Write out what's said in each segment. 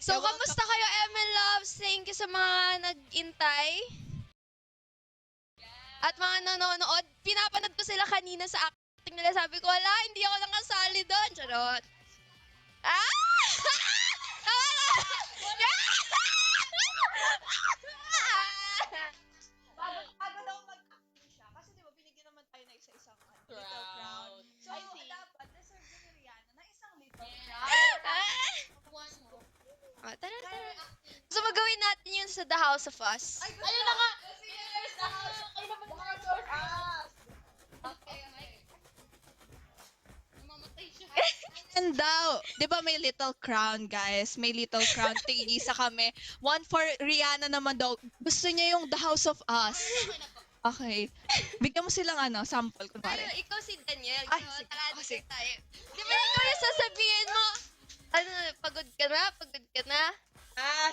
So, kamusta kayo, ML Loves? Thank you sa mga nag-intay. At mga nanonood. Pinapanood ko sila kanina sa acting nila. Sabi ko, wala, hindi ako nakasali doon. Charot. Ah! Bago daw mag-acting siya. Kasi di ba, binigyan naman tayo na isa-isang little crown. So, dapat deserve ni Rihanna na isang little crown. Oh, tara, tara. So, magawin natin yun sa The House of Us. Ayun na nga! Kayo naman the House of Us! Okay. Mamamatay siya. And daw, di ba may little crown, guys? May little crown. Tig-isa kami. One for Rihanna naman daw. Gusto niya yung The House of Us. Okay. Bigyan mo silang sample, kunwari. Ay, ikaw si Daniel. Ay, So, sige. tara, Oh, dito sige. tayo. Di ba ikaw yung sasabihin mo? Ano, pagod ka na? Pagod ka na?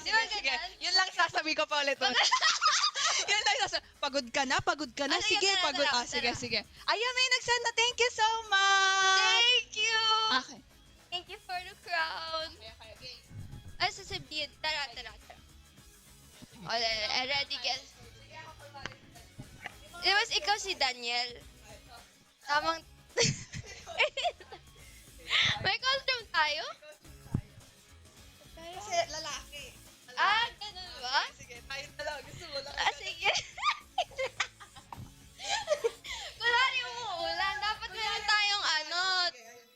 Sige, ba sige. ganyan? Yun lang sasabi ko pa ulit. Yun lang sasabi. Pagod ka na? Pagod ka na? Ah, Sige, tara, pagod. tara, Sige, tara. sige. Ayan, may nagsend na. Thank you so much! Thank you! Okay. Thank you for the crown. Ay, sasabihin. Tara, tara, tara. O, ready, get. Di ba ikaw si Daniel? Tamang... May costume tayo? Kasi lalaki. Ah, ganun ba? Sige, tayo talaga. Gusto mo lang. Ah, sige. Kunwari umuulan, dapat meron tayong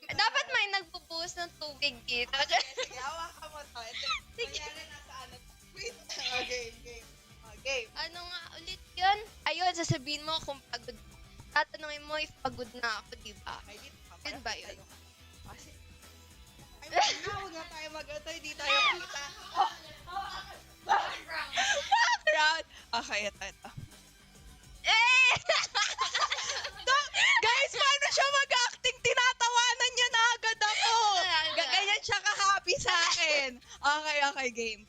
dapat may nagpupuhos ng tubig dito. Sige, hawakan mo to. Sige. Kunyari nasa Wait. Game. Game. Ano nga ulit yun? Ayun, sasabihin mo kung pagod. Tatanungin mo if pagod na ako, di ba? Ay, dito ka. Yun ba yun? Kasi... Ay, huwag na tayo hindi tayo kita. Background. Okay, ito. Eh! Guys, paano siya mag-acting? Tinatawanan niya na agad ako. Ganyan siya ka-happy sa akin. Okay, game.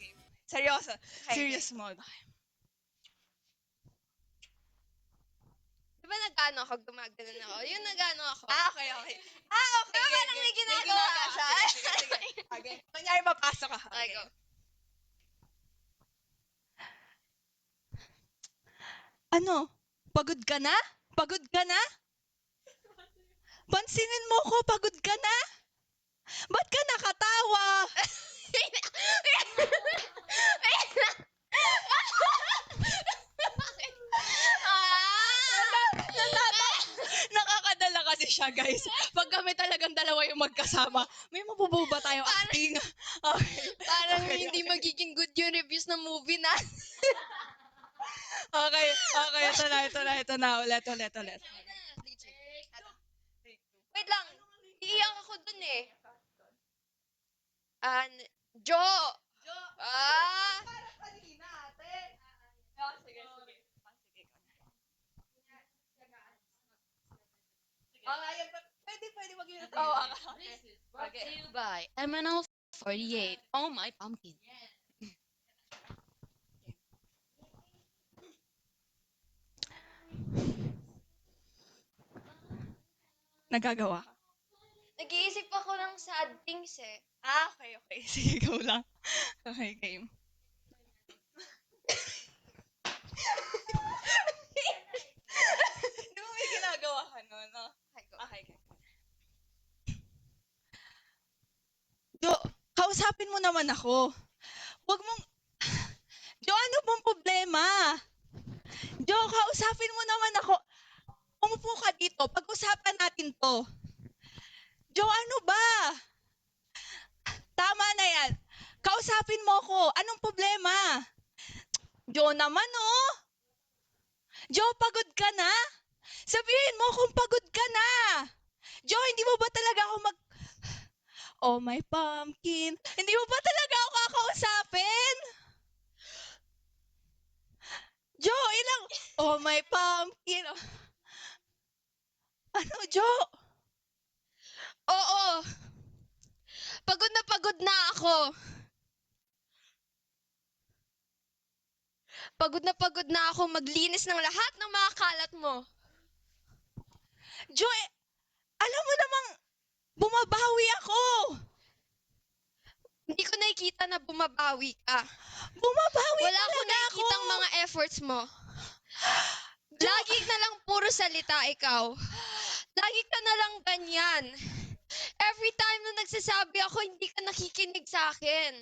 Seryoso. Okay, Serious mode. Di ba nag-ano ako, gumagano ako? Yung nag-ano ako. Okay. Okay, Okay, parang may ginagawa ka siya. Sige. Okay. Kunyari, mapasok ka. Okay, go. Ano? Pagod ka na? Pagod ka na? Pansinin mo ko, pagod ka na? Ba't ka nakatawa? Nakakadala kasi siya, guys. Pag kami talagang dalawa yung magkasama, may mabububa tayong acting. Okay. Parang Okay, hindi okay. magiging good yung reviews ng movie na. Okay, ito na. Ulit. Wait lang, iiyak ako dun eh. Jo! Ah! Parang kanina, ate. Sige. Pwede wag yun. Brought to you by MNL48. Oh my pumpkin. Nagagawa ka? Nag-iisip ako ng sad things eh. Okay. Sige, go lang. Okay, game. Di ba may ginagawa ka nun, no? Okay, go. Okay. Jo, kausapin mo naman ako. Huwag mong... Jo, ano pong problema? Jo, kausapin mo naman ako. Umupo ka dito. Pag-usapan natin to. Jo, ano ba? Tama na yan. Kausapin mo ako. Anong problema? Jo naman, oh. Jo, pagod ka na? Sabihin mo kung pagod ka na. Jo, hindi mo ba talaga ako Oh my pumpkin. Hindi mo ba talaga ako kakausapin? Jo, ilang... Oh my pumpkin. Ano, Jo? Oo! Pagod na ako. Pagod na ako maglinis ng lahat ng mga kalat mo. Jo, alam mo namang bumabawi ako. Hindi ko nakikita nakikita na bumabawi ka. Bumabawi Wala akong talaga ako. nakikitang mga efforts mo. Lagi na lang puro salita ikaw. Lagi ka na lang ganyan. Every time na nagsasabi ako, hindi ka nakikinig sa akin.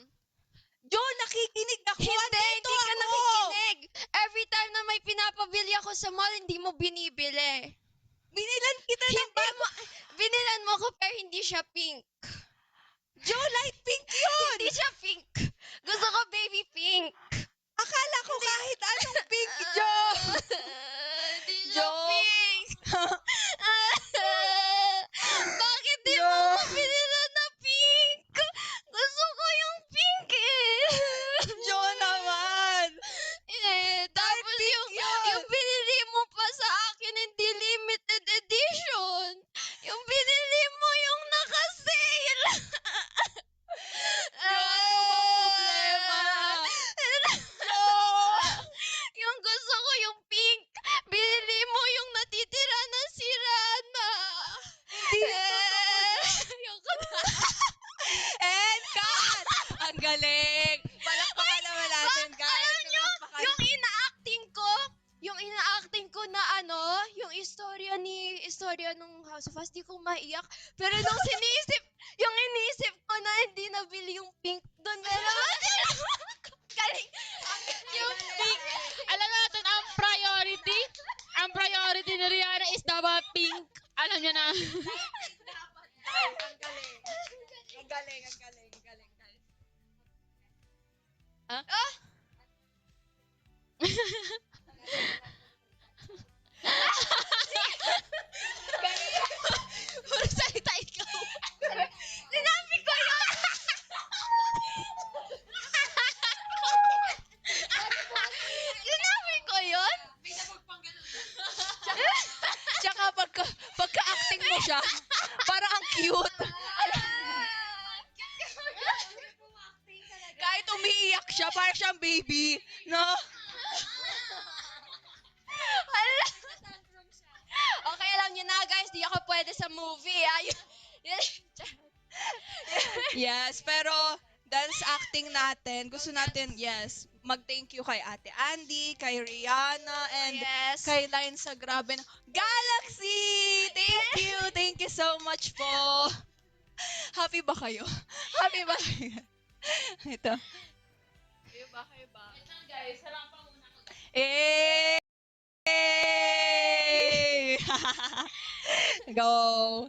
Jo, nakikinig ako. Hindi Andito ka ako. nakikinig. Every time na may pinapabili ako sa mall, hindi mo binibili. Binilan kita ng Hindi mo, binilan mo ko pero hindi siya pink. Jo, light pink yun. Hindi siya pink. Gusto ko baby pink. Akala ko kahit anong pink, Jo. Hindi siya Jo. pink. Bakit di Jo. mo ko binilan na pink? Gusto ko yung pink eh. Jo naman. Tapos pink yung, yun. yung binili mo pa sa akin, hindi limited edition. Yung binili mo yung naka-sale. ano bang problema? Jo. Yung gusto ko yung pink. Binili mo yung natitira na sira na. Hindi Ayoko na. And cut! Ang galing! Palakpakan naman natin, guys. Alam nyo, Palakpakan. yung ina-acting ko na yung istorya nung House of Us, di ko maiyak. Pero nung iniisip ko na hindi nabili yung pink doon, meron. Galing. Yung pink. Alam natin, ang priority ni Rihanna is dapat pink. Alam niyo na. Ang galing. Ang galing, ang galing, ang galing, guys. Puro salita ikaw. Sinabi ko yun. Sinabi ko yun. Tsaka pagka-acting mo siya, parang ang cute. Kahit umiiyak siya, parang siyang baby. No? Hala. Okay, alam niyo na guys, di ako pwede sa movie. Yes, pero dance acting natin, gusto natin, yes, mag-thank you kay Ate Andy, kay Rihanna, and Yes. kay Line sa Grabe Galaxy! Thank you so much po. Happy ba kayo? Happy ba kayo? Ito. Guys, salamat muna. Eh! Go!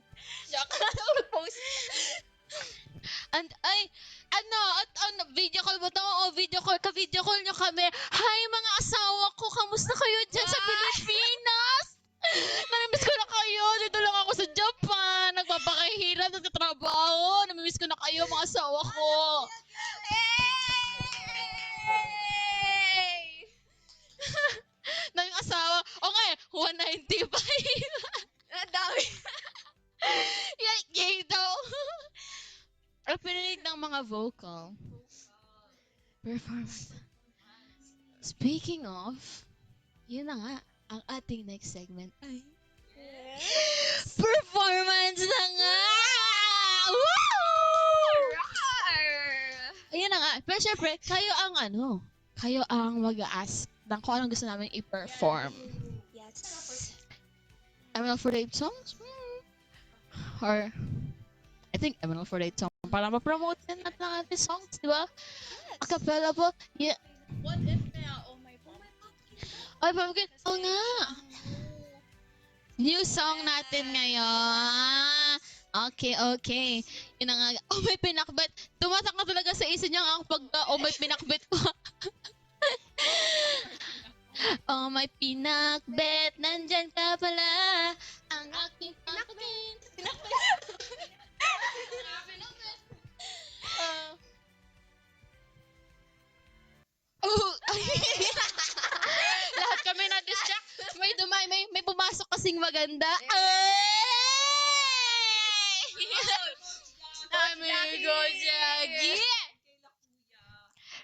And video call ba to? O video call, ka-video call nyo kami. Hi mga asawa ko, kamusta kayo dyan sa Pilipinas? Namimiss ko na kayo. Dito lang ako sa Japan. Nagpapakahirap, nagtatrabaho. Namimiss ko na kayo mga asawa ko. Na yung asawa, okay, 195. Ang dami. Yay daw. Ang pininig ng mga vocal performance. Speaking of, yun na nga, ang ating next segment ay performance na nga! Woo! Ayun na nga. Pero syempre, kayo ang mag-a-ask ng kung anong gusto namin i-perform. Yes. ML48 songs? Or, I think ML48 song. Para ma-promote din natin ang ating songs, di ba? Acapella po. Yeah. What if kaya, oh my God? Ay, pamagin. Oo nga. New song natin ngayon. Okay. Yun na nga. Oh, may pinakbet. Tumatak na talaga sa isa niya ang oh, may pinakbet ko. Oh, may pinakbet. Nandyan ka pala. Ang aking pinakbet. Lahat kami na-distract. May pumasok kasing maganda. Amigo Jaggy!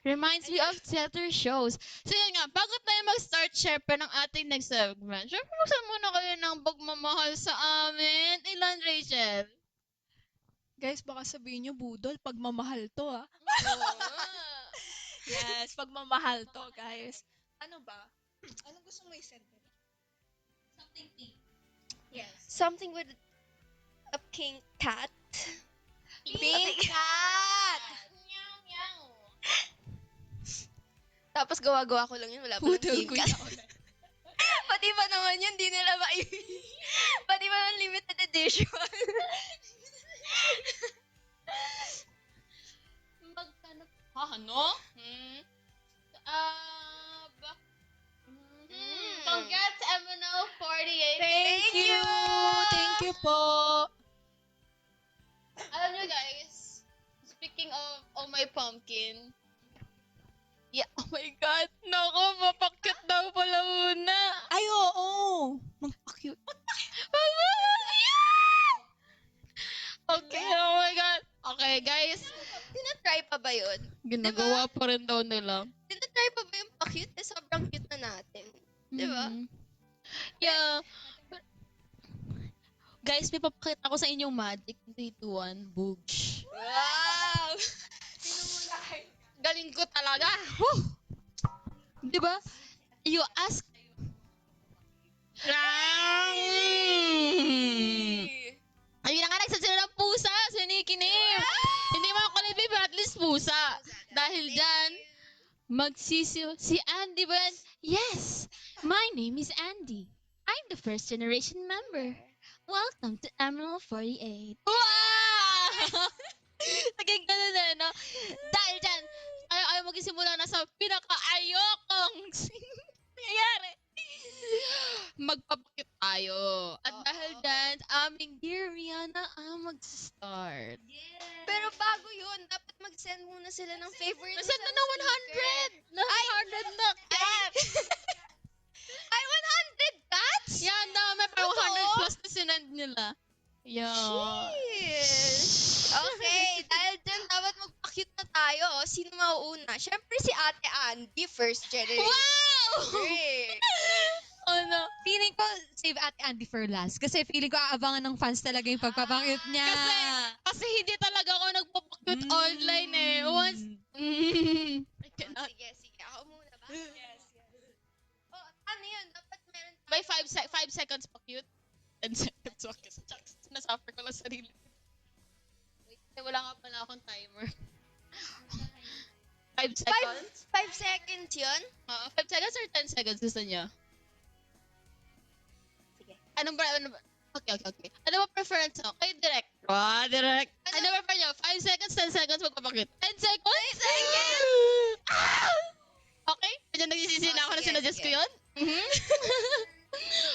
Reminds me of theater shows. So yun nga, bago tayo mag-start syempre ng ating next segment, syempre buksan muna kayo ng pagmamahal sa amin. Ilan, Rachel? Guys, baka sabihin nyo, budol, pagmamahal to, ah. Yes, pagmamahal to, guys. Ano ba? Anong gusto mo i-send? Something pink. Yes. Something with a pink cat. Pink cat! Meow, meow. Tapos gawa-gawa ko lang yun. Wala pa ng Pudel pink ko cat. Pati ba naman yun, di nila ba Pati ba yung limited edition? Magkano? Ano? Congrats, MNO48. Thank you! Thank you po! Alam nyo guys, speaking of Oh My Pumpkin, oh my God, nako, mapakit daw pala muna. Ay, oo! Magpa-cute. Okay, oh my God. Okay guys, Tinatry pa ba yun? ginagawa pa rin daw nila. Tinatry pa ba yung pa-cute? Sobrang cute na natin. Diba? Mhm. Yeah. Guys, may papakita ko sa inyong magic. 3, 2, 1, boogs. Wow! Galing ko talaga. Woo! Di ba? You ask. Ayun na nga, nagsadsila ng pusa. Sinikinim. Hindi mo ako libre, but at least pusa. Dahil dyan, si Andy ba yan? Yes! My name is Andy. I'm the first generation member. Welcome to Emerald 48. Wow! Naging ganun na, no? Dahil dyan, ayaw magsimula na sa pinaka-ayokong nangyayari. Magpapakit tayo. At dahil dyan, aming dear Rihanna ang mag-start. Pero bago yun, dapat mag-send muna sila ng favorite. Nasaan na ng 100? Na 100 na cat! Ay, 100 cats? Yan, dami. Parang Totoo? 100 plus na sinend nila. Yeah. Yes. Okay, dahil dyan dapat magpa-cute na tayo. Sino mauuna? Siyempre si Ate Andy, first generation. Wow! Correct. Ano? Feeling ko, save Ate Andy for last. Kasi feeling ko aabangan ng fans talaga yung pagpapakit niya. Kasi hindi talaga ako nagpapakute online eh. Once, I cannot. Sige. Ako muna ba? Yes. Oh, ano yun? Dapat meron By 5 seconds pa cute. 10 seconds pa kiss. Nasuffer ko lang sarili. Wait, wala nga pala akong timer. 5 seconds? 5 seconds yun? 5 seconds or 10 seconds gusto niya? Sige. Ano ba? Okay. Ano ba preference mo? Kayo direct. Direct. Ano ba niyo? 5 seconds, 10 seconds magpapakit. 10 seconds? 10 seconds! Okay? Medyo nagsisisi na ako na sige, sinadjust ko sige. yun.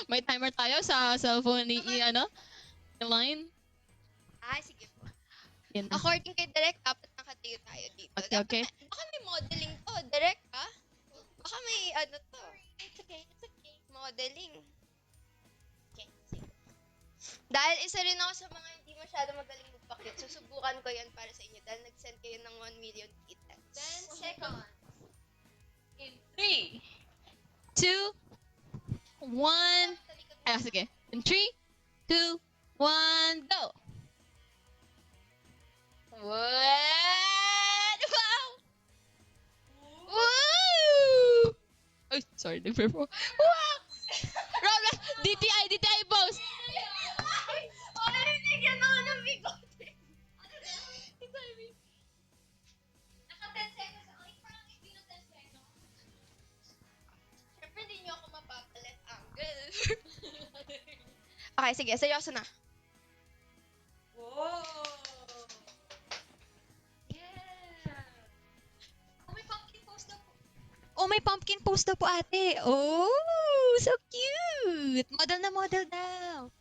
May timer tayo sa cellphone ni Line. Ay, sige po. Yan. According kay Direk, dapat nakatayo tayo dito. Okay. Baka may modeling to, Direk, ha? Baka may ano to. It's okay. Modeling. Okay, sige. Dahil isa rin ako sa mga hindi masyado magaling magpakit, susubukan ko yan para sa inyo dahil nag-send kayo ng 1 million kittens. 10 seconds. In 3, 2, 1. Sige. In 3, 2, 1, go! What? Wow! Woo! Ay, sorry, nag-perform. Wow! Rob, DTI boss! Oh, narinig ako ng bigote. Naka 10 seconds ako. Parang hindi na 10 seconds. Siyempre, hindi niyo ako mapapalit angle. Okay, sige. Seryoso na. Wow! Oh, may pumpkin pose daw po ate. Oh, so cute. Model na model daw.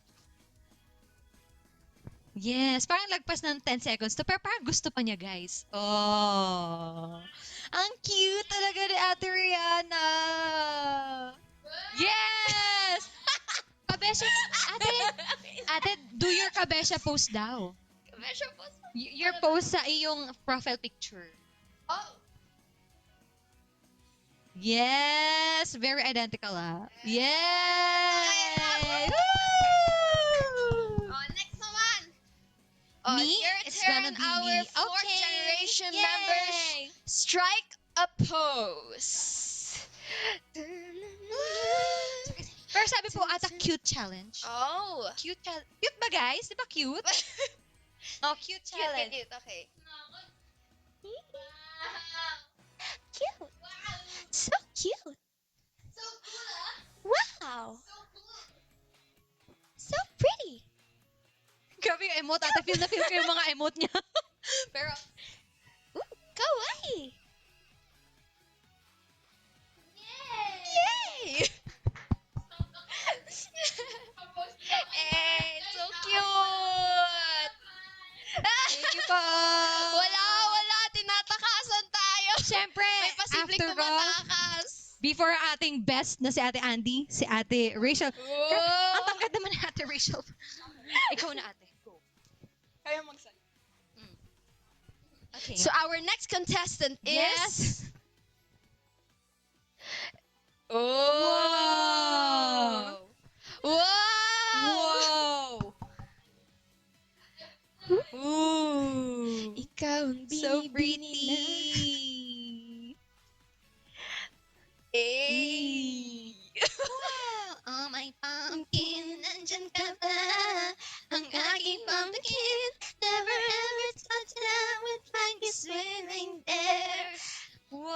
Yes, parang lagpas ng 10 seconds to, pero parang gusto pa niya, guys. Oh, ang cute talaga ni Ate Rihanna. Yes! Kabesha, ate, do your kabesha pose daw. Medyo po. Your pose sa iyong profile picture. Oh, Yes! Very identical, ah. Yes! oh, next naman. Oh, Me? your It's turn, gonna be our me. fourth Okay. generation generation members strike a pose. Pero sabi po ata cute challenge. Oh. Cute challenge. Cute ba guys? Di ba cute? Oh, cute Cute, challenge. cute, okay. Cute. So cute. So cool, ah. Wow. So cool. So pretty. Grabe yung emote. Ata feel na feel ko yung mga emote niya. Pero, Kawaii. Yay! Yay! Eh, so cute. thank you po. Wala. Tinatakasan tayo. Siyempre, May posibleng after all, tumatakas. before ating best na si Ate Andy, si Ate Rachel. Ang tangkad naman ni Ate Rachel. Ikaw na ate. Go. Kaya magsalita. Okay. So our next contestant is... yes. Oh. Wow. Wow. Ooh. Ikaw ang So binibini na. pretty. Wow. Oh my pumpkin, nandyan ka ba? Ang aking pumpkin, never ever thought that I would find you swimming there. Wow.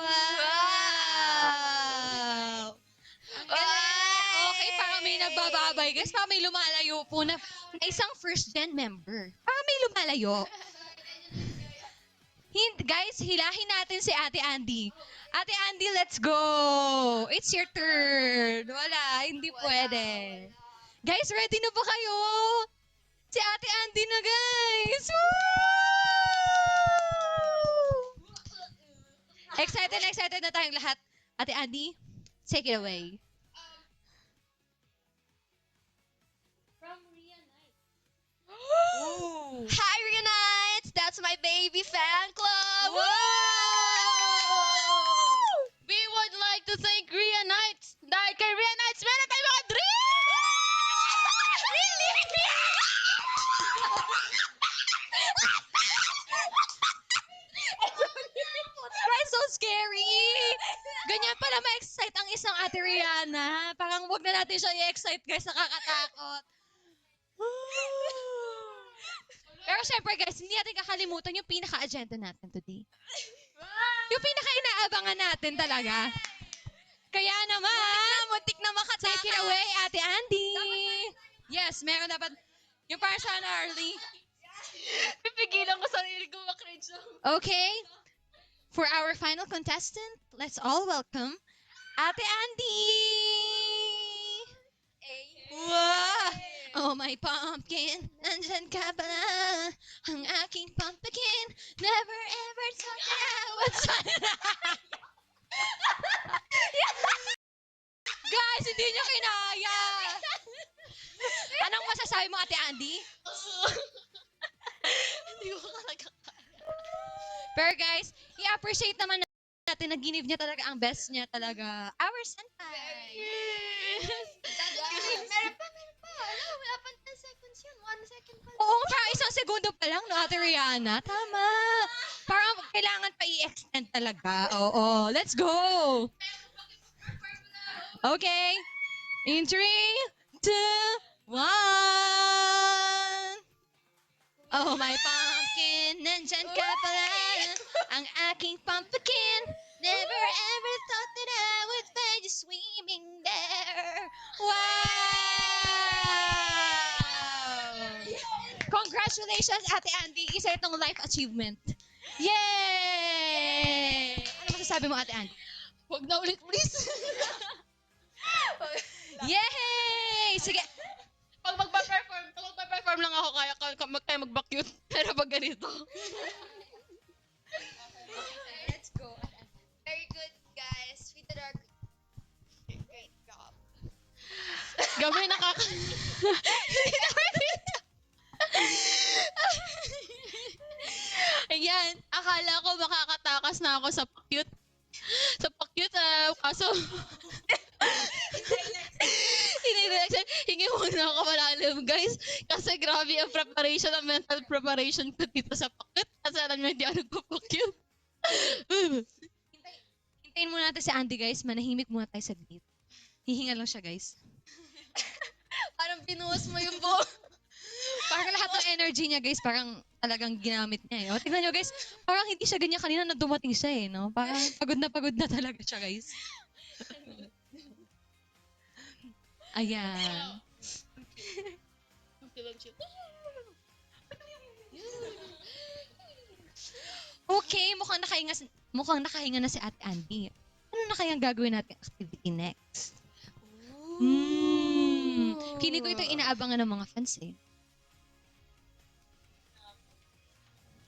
Okay, parang may nagbababay. Guys, parang may lumalayo po na isang first gen member. Parang may lumalayo. Guys, hilahin natin si Ate Andy. Ate Andy, let's go! It's your turn. Wala, hindi pwede. Guys, ready na ba kayo? Si Ate Andy na, guys! Woo! Excited na tayong lahat. Ate Andy, take it away. From Ria Night. Hi, Reunites! That's my baby fan club! We would like to thank Ria Nights. Dahil kay Ria Nights, meron tayong mga dreams! Really? Guys, so scary! Ganyan pala ma-excite ang isang Ate Rihanna. Parang wag na natin siya i-excite, guys. Nakakatakot. Pero syempre, guys, hindi natin kakalimutan yung pinaka-agenda natin today. Yung pinaka-inaabangan natin talaga. Kaya naman, Muntik na makatakas. take it away, Ate Andy. Yes, meron dapat. Yung para sa Arlie. Pipigilan ko sarili ko makringe. Okay. For our final contestant, let's all welcome Ate Andy. Wow! Oh, my pumpkin, nandyan ka ba? Ang aking pumpkin, never ever thought that I would Guys, hindi niya kinaya. Anong masasabi mo, Ate Andy? Hindi ko talaga. Pero guys, i-appreciate naman natin na ginive niya talaga ang best niya talaga. Our senpai. Meron pa. Alam, wala pa 10 seconds yun. 1 second pa. Oo, parang isang segundo pa lang, no, Ate Rihanna? Tama. Parang kailangan pa i-extend talaga. Oo, let's go. Okay. In 3, 2, 1. Oh, my pumpkin, nandyan ka pala. Ang aking pumpkin, never ever thought that I would find you swimming there. Wow! Congratulations, Ate Andy. Isa itong life achievement. Yay! Ano masasabi mo, Ate Andy? Huwag na ulit, please. Yay! Sige. Pag magpa-perform lang ako, kaya tayo mag-cute. Pero pag ganito. Let's go. Very good, guys. We did our great job. Gabi Ayan, akala ko makakatakas na ako sa cute. Sa cute, kaso... Hindi hingi muna ako malalim, guys. Kasi grabe ang preparation, ang mental preparation ko dito sa pakit. Kasi alam niyo, hindi ako nagpapakyut. Hintayin muna natin si Andy, guys. Manahimik muna tayo sa gate. Hihinga lang siya, guys. Parang pinuhos mo yung buo. Parang lahat ng energy niya, guys, parang talagang ginamit niya eh. O, tignan nyo, guys, parang hindi siya ganyan kanina na dumating siya eh, no? Parang pagod na talaga siya, guys. Ayan. Okay, mukhang nakahinga na si Ate Andy. Ano na kayang gagawin natin activity next? Kini ko ito inaabangan ng mga fans eh.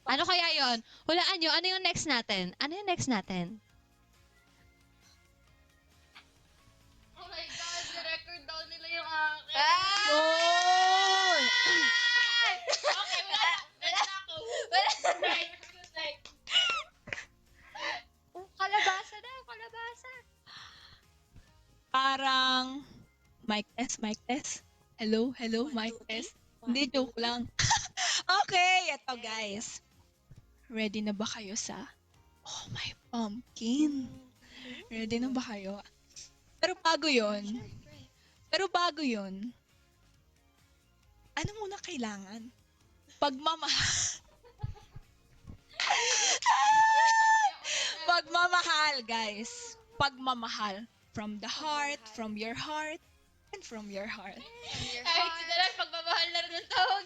Ano kaya yon? Hulaan nyo, ano yung next natin? Ano yung next natin? Oh my God, record daw nila yung akin. Oh! Okay, wala na ako. Kalabasa daw, kalabasa. Parang, mic test. Hello, mic test. Hindi, joke lang. Okay, eto guys. Ready na ba kayo sa Oh My Pumpkin? Ready na ba kayo? Pero bago yun, ano muna kailangan? Pagmamahal. Pagmamahal, guys. Pagmamahal. From the heart, from your heart, and from your heart. Kahit si Dalan, pagmamahal na rin ang tawag.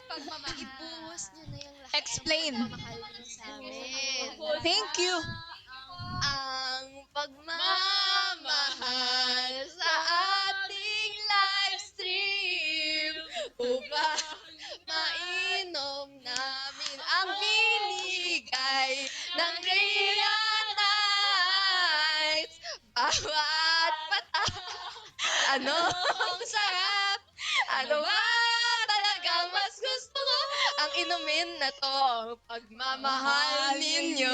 Pagmamahal. Ibuhos niyo na yung lahat. Explain. ng pagmamahal niyo sa amin. Thank you. Ang pagmamahal sa ating live stream upang mainom namin ang binigay ng Rhea Nights. Bawat ano ang sarap? Ano ba talagang mas gusto ko? Ang inumin na to, ang pagmamahal ninyo.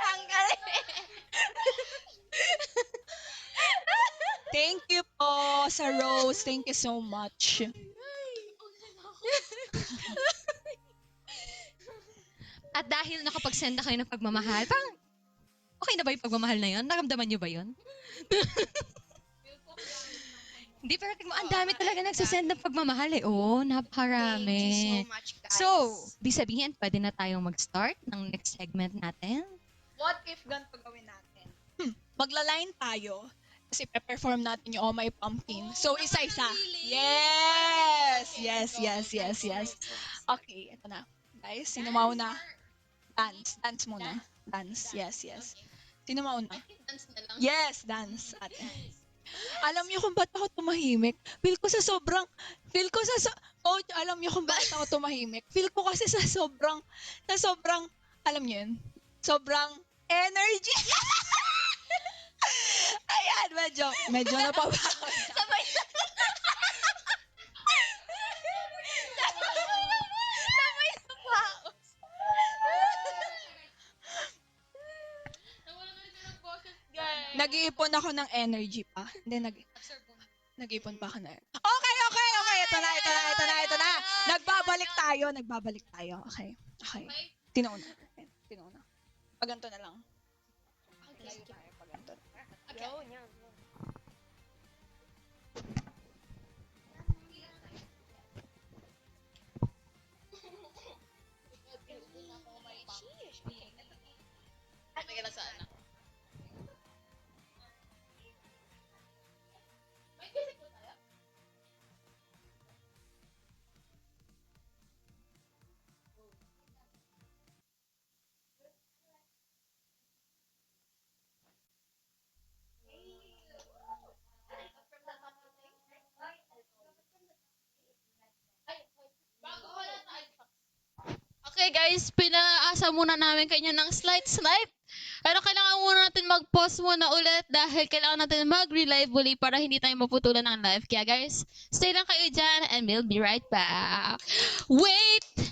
Ang galing. Thank you po sa Rose. Thank you so much. At dahil nakapag-send na kayo ng pagmamahal, parang okay na ba yung pagmamahal na yun? Naramdaman nyo ba yun? Hindi, pero tigmo, ang dami talaga nagsasend ng pagmamahal eh. Oo, napakarami. Thank you so much, guys. So, di sabihin, pwede na tayong mag-start ng next segment natin. What if ganito gawin natin? Magla-line tayo. Kasi pe-perform natin yung Oh My Pumpkin. So, isa-isa. Yes! Okay, ito na. Guys, sino mauna? Dance muna. Dance, yes. Sino mauna? Dance na lang. Yes, dance. Ate. Alam niyo kung ba't ako tumahimik? Feel ko alam niyo kung bakit ako tumahimik? Feel ko kasi sa sobrang, alam niyo yun? Sobrang energy. Ayan, medyo napabago. Sabay na. Sabay na paos. Nawala na rin ng boses, guys. Nag-iipon ako ng energy pa. Hindi, nag-iipon pa ako na. Okay. Ito na. Nagbabalik tayo. Okay. Tinauna. Paganto na lang. Layo tayo, paganto. Go niya. Okay lang sana. Okay guys, pinaasa muna namin kanya ng slight. Pero kailangan muna natin mag-pause muna ulit dahil kailangan natin mag-relive uli para hindi tayo maputulan ng live. Kaya guys, stay lang kayo dyan and we'll be right back. Wait!